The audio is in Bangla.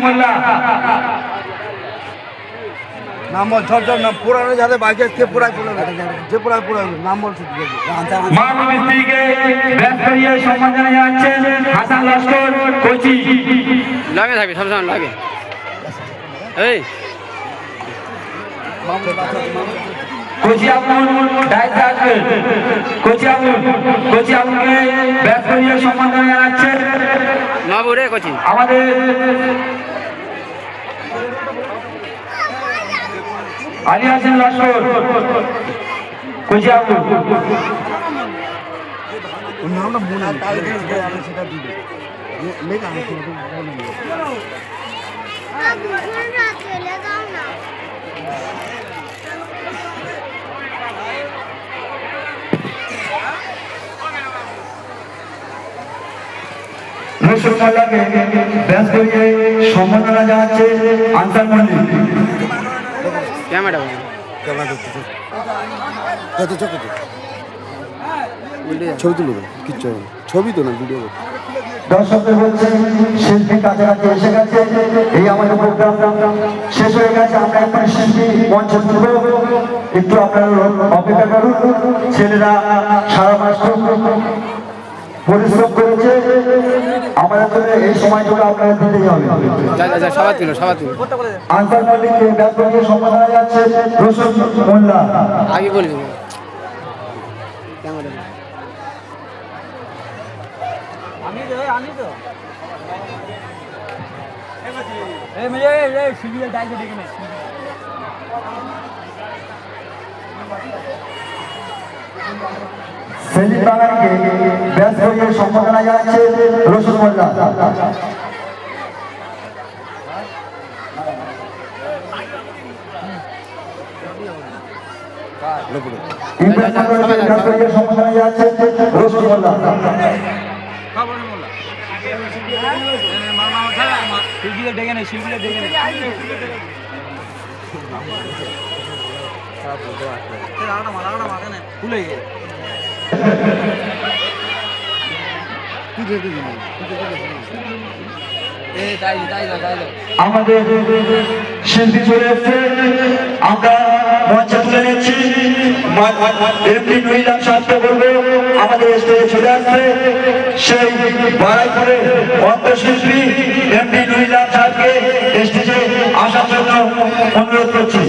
মোল্লা। নাম বল ঝরঝর নাম পুরানো যাদের বাইকে কে পুরাই যে পুরাই নাম বলছে মানব মিস্ত্রিকে ব্যাস করিয়ে সম্মান জানা যাচ্ছে হাসান লস্কর কোচি। লাগে থাকবে সবসময় লাগে এই কোচি আবুল দায়িত্বে আসবেন। কোচি আবুলকে ব্যাস করিয়ে সম্মান জানা যাচ্ছে মাবুরে কোচি আমাদের আলী হাসান লস্কর কোচি আবুল। নামটা মনে সেটা দিবে রসুল মোল্লাকে ব্যাস করিয়ে সম্মাননা জানাচ্ছে আনসার মল্লিক। ক্যামেরা ছবি তুলবে কিচ্ছু হবে ছবি তো না ভিডিও দর্শকদের বলছে শিল্পী কাছাকাছি এসে গেছে। এই আমাদের প্রোগ্রাম শেষ হয়ে গেছে। আমরা এখন শিল্পী মঞ্চে তুলব, একটু আপনারা অপেক্ষা করুন। ছেলেরা সারা মাস পরিশ্রম করেছে, আমাদের জন্য এই সময়টুকু আপনারা দিতেই হবে। সবাই তুলো আনসার মল্লিককে ব্যাস করিয়ে সম্মান জানা যাচ্ছে রসুল মোল্লা। আগে বলবি ক্যামেরা আমি তো এই মেয়ে এই সিরিয়াল টাইকে দেখে নে সেলিম বাঙালিকে ব্যাস করিয়ে সম্মান জানা যাচ্ছে রসুল মোল্লা। ব্যাস করিয়ে সম্মান জানা যাচ্ছে রসুল মোল্লা। শিল্পীদের ডেকে নে খুলে আমাদের শিল্পী চলে এসছে, আমরা মঞ্চে তুলে নিচ্ছি। এমপি নুইলাম সাথে বলবো আমাদের স্টেজে চলে আসছে সেই বারাইপুরের অন্তঃশিল্পী এমপি নুইলাম সাহেবকে স্টেজে আসার জন্য অনুরোধ করছি।